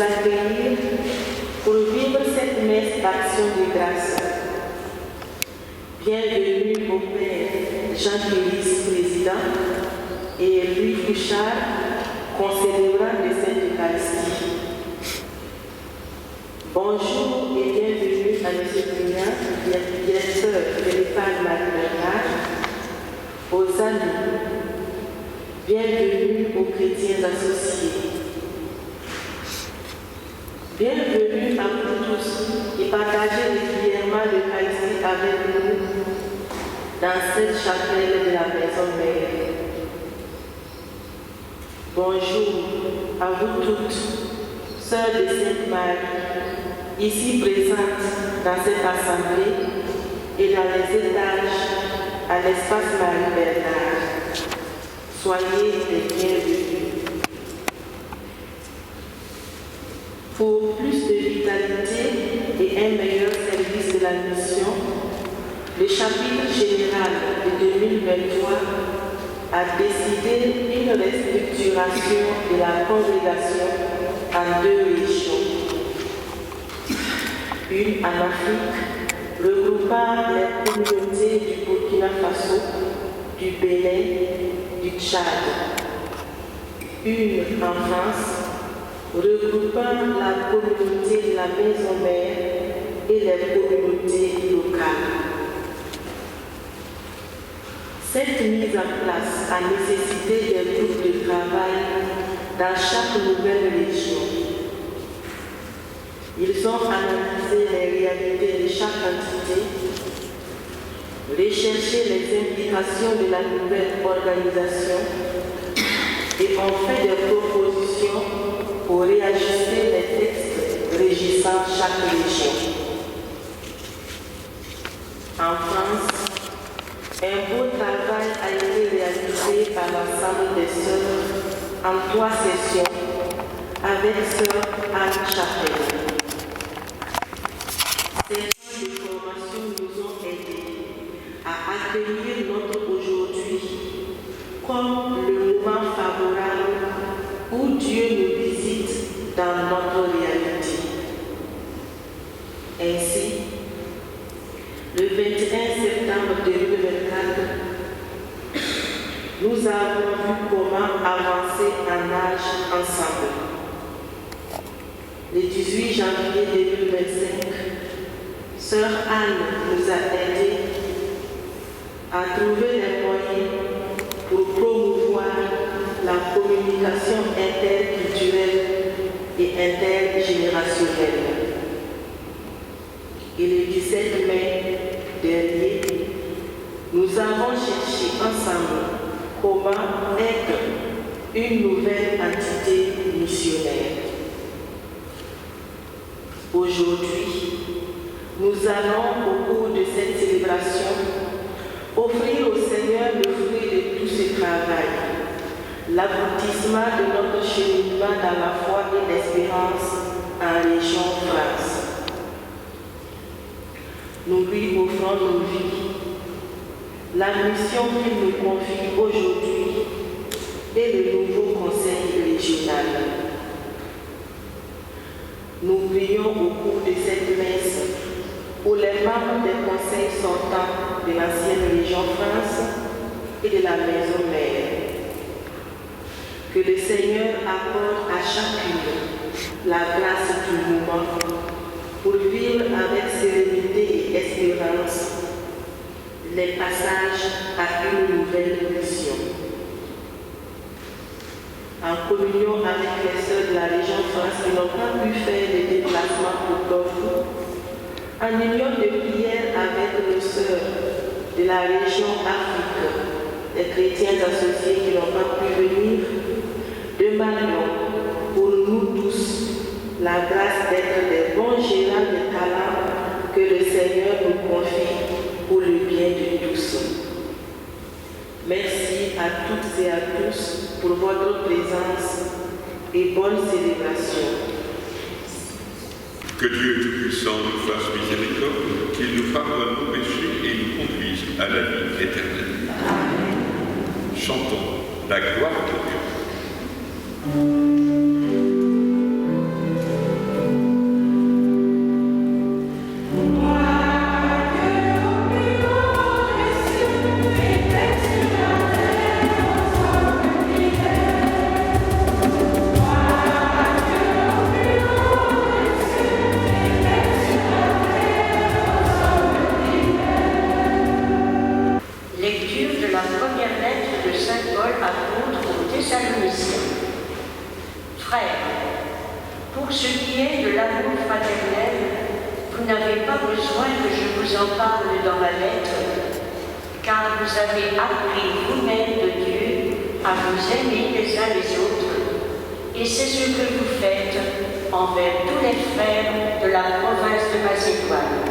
nous accueillir pour vivre cette messe d'action de grâce. Bienvenue au Père Jean-Pierre, président, et Louis Fouchard, concélébrant de cette Eucharistie. Bonjour et bienvenue à M. Pignan, directeur de l'EHPAD Marie-Bernard, aux amis. Bienvenue aux chrétiens associés. Bienvenue à vous tous qui partagez régulièrement l'Eucharistie avec nous dans cette chapelle de la Maison Mère. Bonjour à vous toutes, sœurs de Sainte-Marie, ici présentes dans cette assemblée et dans les étages à l'espace Marie-Bernard. Soyez les bienvenus. Pour plus de vitalité et un meilleur service de la mission, le chapitre général de 2023 a décidé une restructuration de la congrégation en 2 régions. Une en Afrique, regroupant les communautés du Burkina Faso, du Bénin, du Tchad. Une en France, regroupant la communauté de la Maison Mère et les communautés locales. Cette mise en place a nécessité des groupes de travail dans chaque nouvelle région. Ils ont analysé les réalités de chaque entité, recherché les implications de la nouvelle organisation et ont fait des propositions pour réajuster les textes régissant chaque région. En France, un beau travail a été réalisé par l'ensemble des sœurs en 3 sessions avec sœur Anne Chapelle. Ces temps de formation nous ont aidés à accueillir notre aujourd'hui comme le moment favorable où Dieu nous visite dans notre réalité. Ainsi, le 21 septembre 2024, nous avons vu comment avancer en âge ensemble. Le 18 janvier 2025, Sœur Anne nous a aidés à trouver les moyens pour promouvoir la communication interculturelle et intergénérationnelle. Et le 17 mai dernier, nous avons cherché ensemble comment être une nouvelle entité missionnaire. Aujourd'hui, nous allons, au cours de cette célébration, offrir au Seigneur le fruit de tout ce travail, l'aboutissement de notre cheminement dans la foi et l'espérance en région France. Nous lui offrons nos vies, la mission qu'il nous confie aujourd'hui et le nouveau conseil régional. Nous prions au cours de cette messe pour les membres des conseils sortants de l'ancienne région France et de la Maison Mère. Que le Seigneur accorde à chacune la grâce du moment pour vivre avec sérénité et espérance les passages à une nouvelle mission. En communion avec les sœurs de la région France qui n'ont pas pu faire des déplacements pour Corfou, en union de prière avec nos sœurs de la région Afrique, les chrétiens associés qui n'ont pas pu venir, demandons pour nous tous la grâce d'être des bons gérants de talents que le Seigneur nous confie pour le bien de tous. Merci à toutes et à tous pour votre présence et bonne célébration. Que Dieu Tout-Puissant nous fasse miséricorde, qu'il nous pardonne nos péchés et nous conduise à la vie éternelle. Amen. Chantons la gloire de Dieu. Pour ce qui est de l'amour fraternel, vous n'avez pas besoin que je vous en parle dans ma lettre, car vous avez appris vous-même de Dieu à vous aimer les uns les autres, et c'est ce que vous faites envers tous les frères de la province de Macédoine.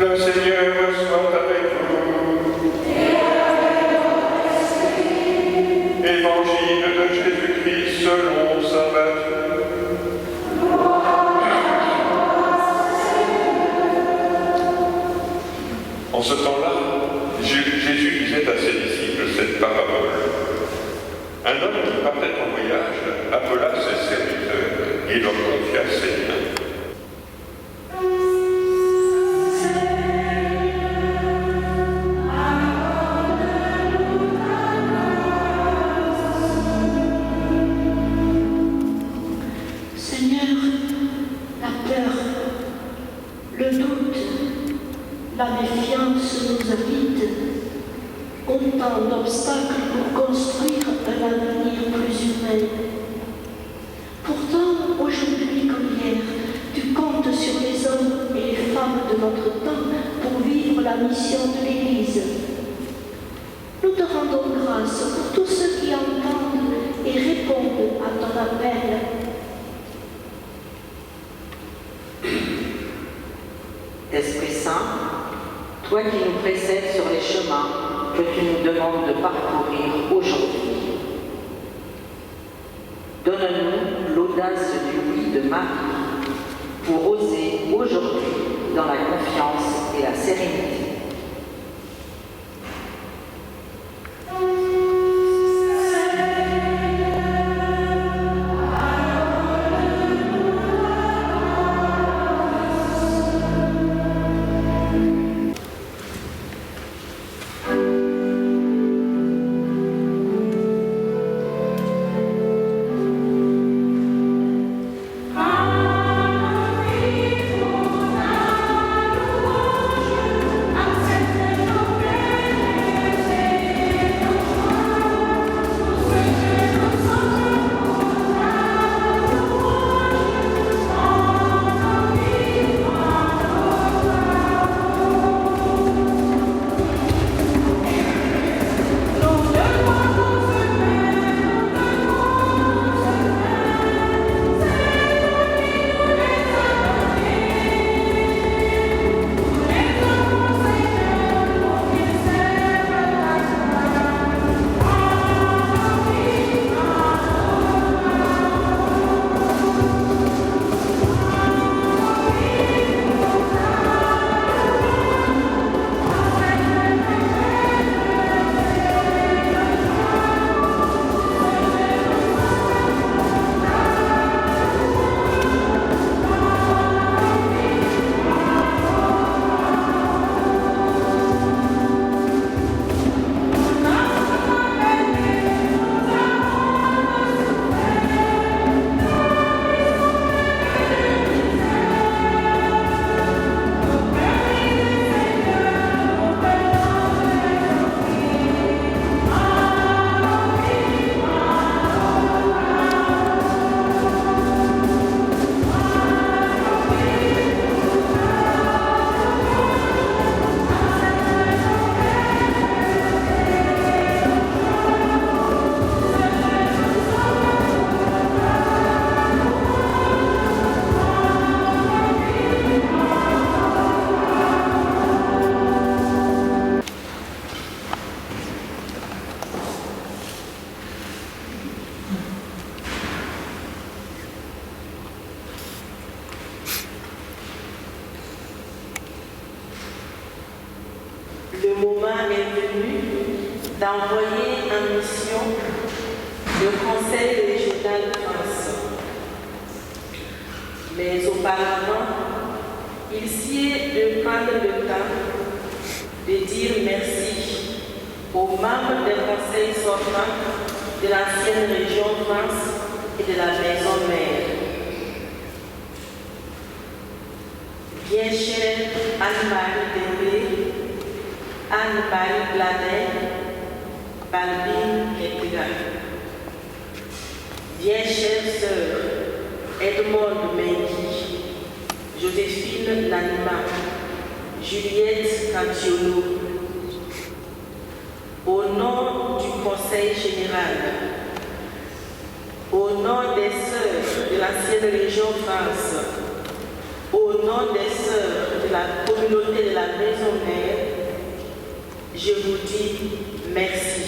Le Seigneur soit avec vous. Évangile de Jésus-Christ selon saint Matthieu. En ce temps-là, Jésus disait à ses disciples cette parabole. Un homme qui partait en voyage appela ses serviteurs et leur confia ses biens. La méfiance nous habite, autant d'obstacles pour construire un avenir plus humain. Pourtant, aujourd'hui comme hier, tu comptes sur les hommes et les femmes de notre temps pour vivre la mission de l'Église. Nous te rendons grâce pour tous ceux qui entendent et répondent à ton appel. Esprit Saint, toi qui nous précèdes sur les chemins que tu nous demandes de parcourir aujourd'hui, donne-nous l'audace du oui de Marie pour oser aujourd'hui dans la confiance et la sérénité. Le moment est venu d'envoyer en mission le Conseil régional Mais auparavant, il sied de prendre le temps de dire merci aux membres des conseils sortants de l'ancienne région France et de la maison mère. Bien chère Anne-Marie Dembé, Anne-Marie Blanet, Balbine Kettiga. Bien chère sœur Edmond Mengi, Joséphine Lanima, Juliette Cantiono, au nom du Conseil général, au nom des sœurs de l'ancienne région France, au nom des sœurs de la communauté de la maison mère, je vous dis merci.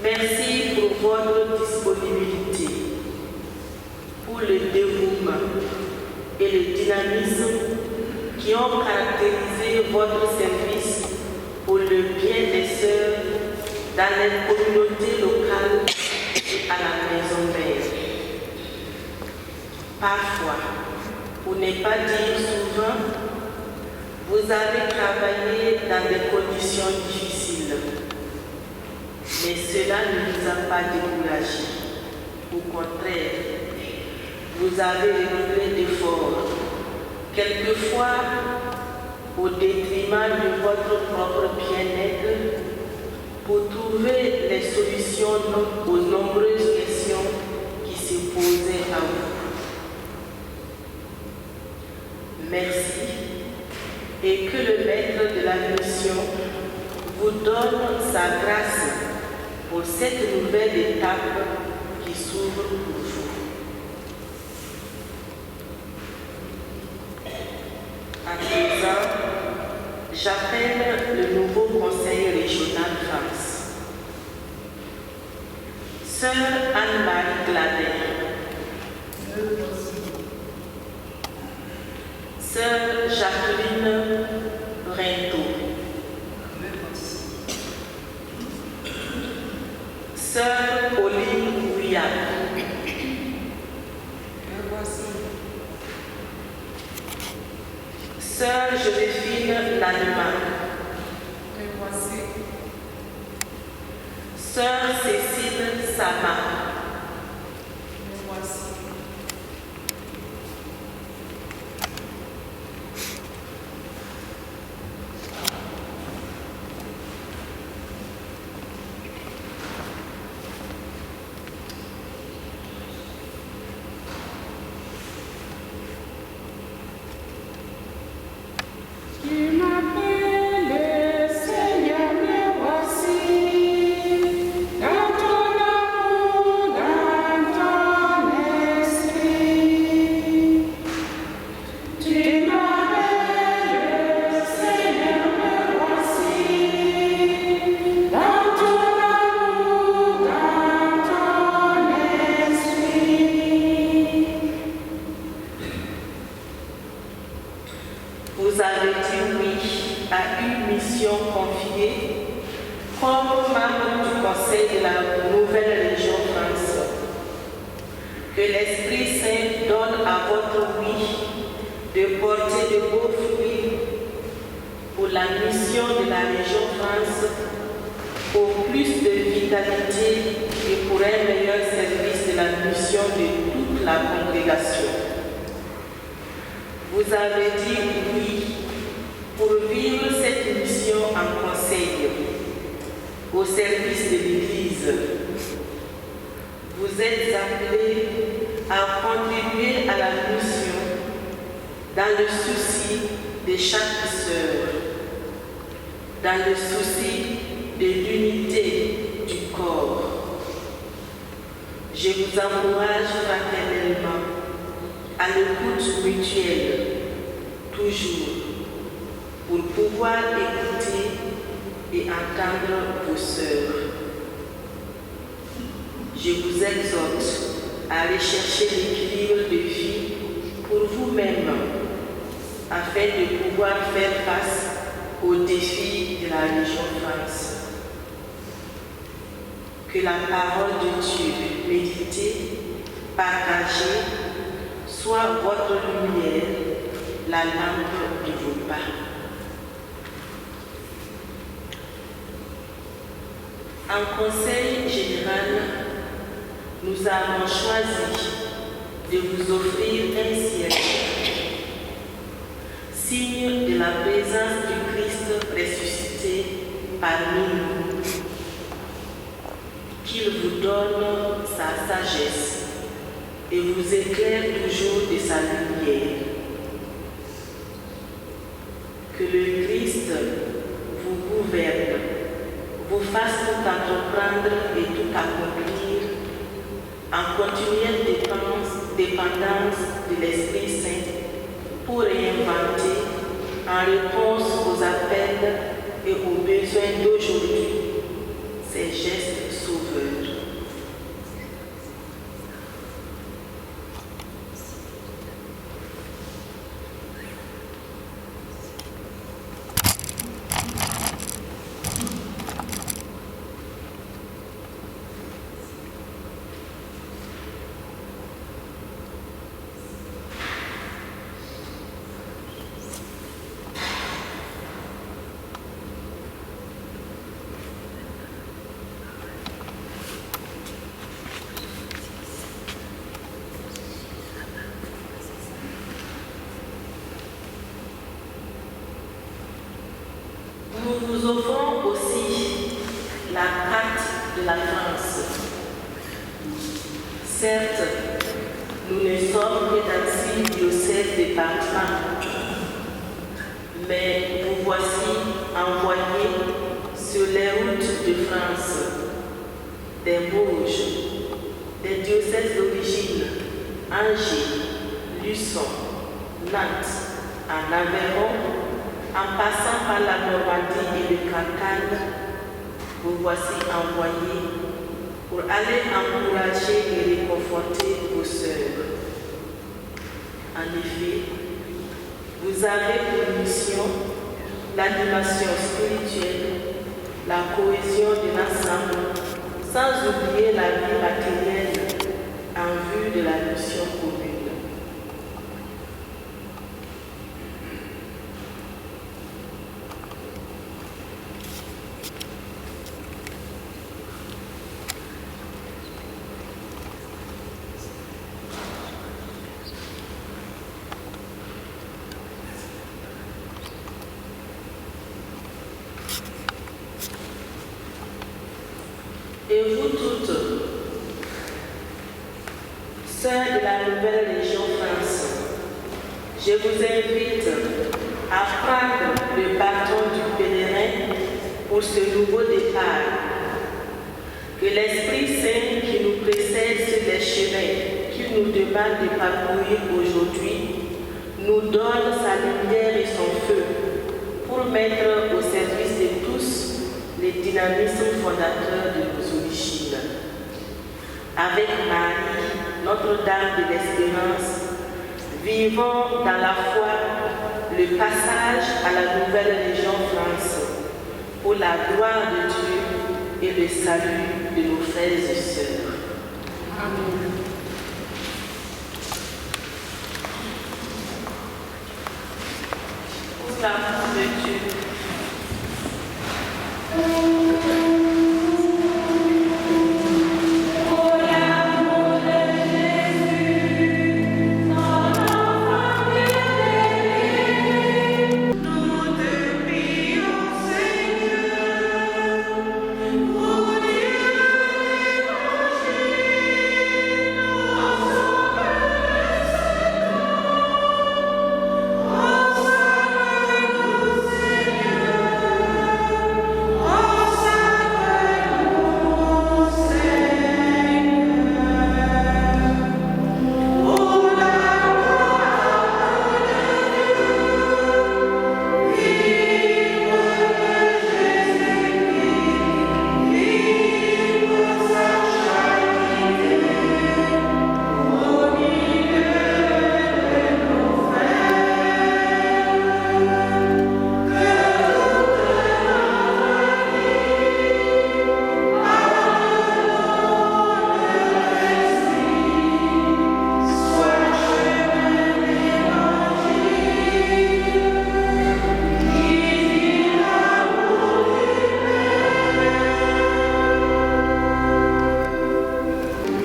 Merci pour votre disponibilité, pour le dévouement et le dynamisme qui ont caractérisé votre service pour le bien des sœurs dans les communautés locales et à la maison mère. Parfois, pour ne pas dire souvent, vous avez travaillé dans des conditions difficiles, mais cela ne vous a pas découragé. Au contraire, vous avez redoublé d'efforts, quelquefois au détriment de votre propre bien-être, pour trouver les solutions aux nombreuses questions qui se posaient à vous. Merci, et que le maître de la mission vous donne sa grâce pour cette nouvelle étape qui s'ouvre pour vous. À présent, j'appelle le nouveau conseil régional France. Sœur Anne-Marie Gladet. Sœur Jacqueline Rinto. Sœur Pauline Gouillard. Sœur Joséphine Lanima. Sœur Cécile Sama. Vous avez dit oui à une mission confiée comme membre du Conseil de la nouvelle région France. Que l'Esprit Saint donne à votre oui de porter de beaux fruits pour la mission de la région France, pour plus de vitalité et pour un meilleur service de la mission de toute la congrégation. Vous avez dit oui pour vivre cette mission en conseil, au service de l'Église. Vous êtes appelés à contribuer à la mission dans le souci de chaque sœur, dans le souci de l'unité du corps. Je vous encourage fraternellement à l'écoute mutuelle, toujours, pour pouvoir écouter et entendre vos sœurs. Je vous exhorte à rechercher l'équilibre de vie pour vous-même, afin de pouvoir faire face aux défis de la région France. Que la parole de Dieu méditée, partagée, soit votre lumière, la lampe de vos pas. En conseil général, nous avons choisi de vous offrir un siège, signe de la présence du Christ ressuscité parmi nous, qu'il vous donne sa sagesse et vous éclaire toujours de sa lumière. Que le Christ vous gouverne, vous fasse tout entreprendre et tout accomplir en continuelle dépendance de l'Esprit Saint pour réinventer en réponse aux appels et aux besoins d'aujourd'hui ces gestes sauveurs. Nous vous offrons aussi la carte de la France. Certes, nous ne sommes que dans 6 diocèses départements, mais vous voici envoyés sur les routes de France, des Vosges, des diocèses d'origine, Angers, Luçon, Nantes, en Aveyron, en passant par la Normandie et le Cantal, vous voici envoyés pour aller encourager et réconforter vos sœurs. En effet, vous avez pour mission l'animation spirituelle, la cohésion de l'ensemble, sans oublier la vie matérielle en vue de la mission commune. Et vous toutes, sœurs de la Nouvelle Légion France, je vous invite à prendre le bâton du pèlerin pour ce nouveau départ. Que l'Esprit Saint qui nous précède sur les chemins qu'il nous demande de parcourir aujourd'hui nous donne sa lumière et son feu pour mettre au service de tous les dynamismes fondateurs de nos origines. Avec Marie, Notre-Dame de l'Espérance, vivons dans la foi le passage à la Nouvelle Légion France pour la gloire de Dieu et le salut de nos frères et sœurs. Amen. Pour l'amour de Dieu. Nous te prions, Seigneur, pour Dieu l'évangile.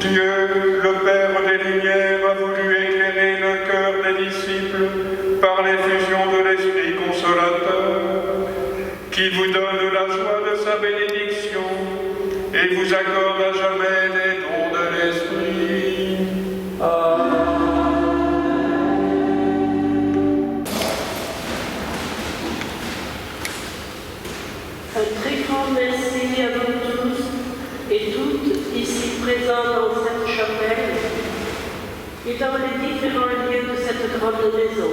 Dieu, le Père des Lumières, a voulu éclairer le cœur des disciples par l'effusion de l'Esprit Consolateur, qui vous donne la joie de sa bénédiction et vous accorde à jamais les dons de l'Esprit. Un très grand merci à vous tous et toutes ici présents dans cette chapelle et dans les différents lieux de cette grande maison.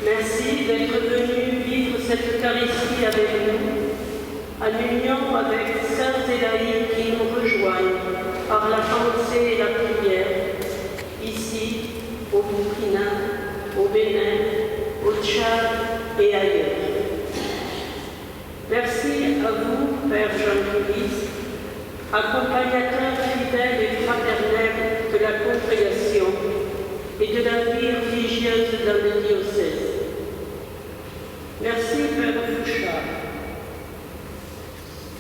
Merci d'être venus vivre cette Eucharistie avec nous, en union avec Sainte Zélaïde qui nous rejoignent par la pensée et la prière, ici, au Burkina, au Bénin, au Tchad et ailleurs. Merci à vous, Père Jean-Louis, accompagnateur fidèle et fraternel de la congrégation et de la vie religieuse dans le diocèse. Merci, Père Fouchard,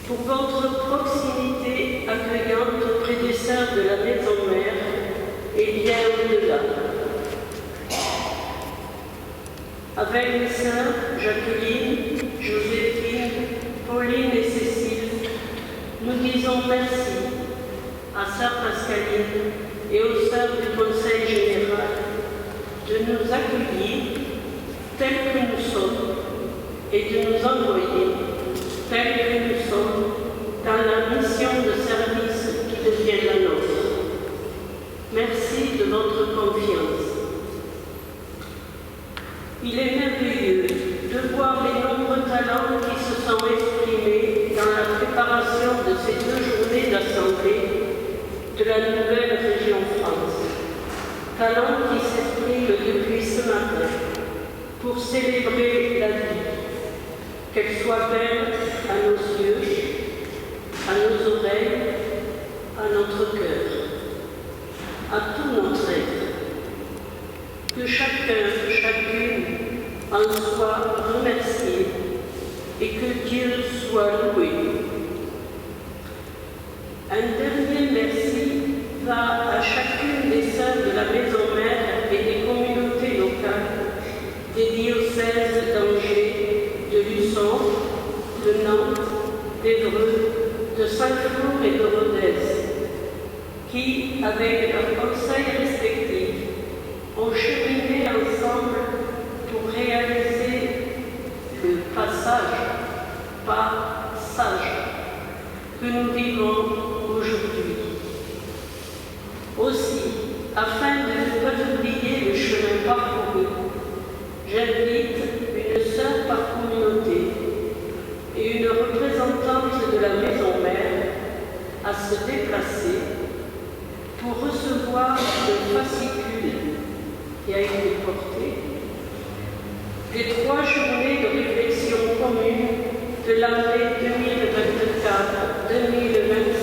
pour votre proximité accueillante auprès des sœurs de la Maison Mère et bien au-delà. Avec les sœurs Jacqueline, Joséphine, Pauline et Cécile, nous disons merci à Sœur Pascaline et aux sœurs du Conseil général de nous accueillir tels que nous sommes et de nous envoyer tels que nous sommes dans la mission de service qui devient la nôtre. Merci de votre confiance. Il est merveilleux de voir les nombreux talents qui se sont exprimés dans la préparation de ces 2 journées d'assemblée de la nouvelle région France. Talents qui s'expriment depuis ce matin pour célébrer la vie, qu'elle soit belle à nos yeux, à nos oreilles, à notre cœur, à tout notre être. Que chacun, chacune en soit remercié et que Dieu soit loué. Un dernier merci va à chacune des sœurs de la Maison Mère et des communautés locales, des diocèses d'Angers, de Luçon, de Nantes, d'Évreux, de Saint-Flour et de Rodez, qui, avec leurs conseils respectifs, ont cheminé ensemble pour réaliser le passage que nous vivons aujourd'hui. Aussi, afin de ne pas oublier le chemin parcouru, j'invite une sœur par communauté et une représentante de la Maison Mère à se déplacer pour recevoir le fascicule qui a été porté, les 3 journées de réflexion commune de l'année 2024-2025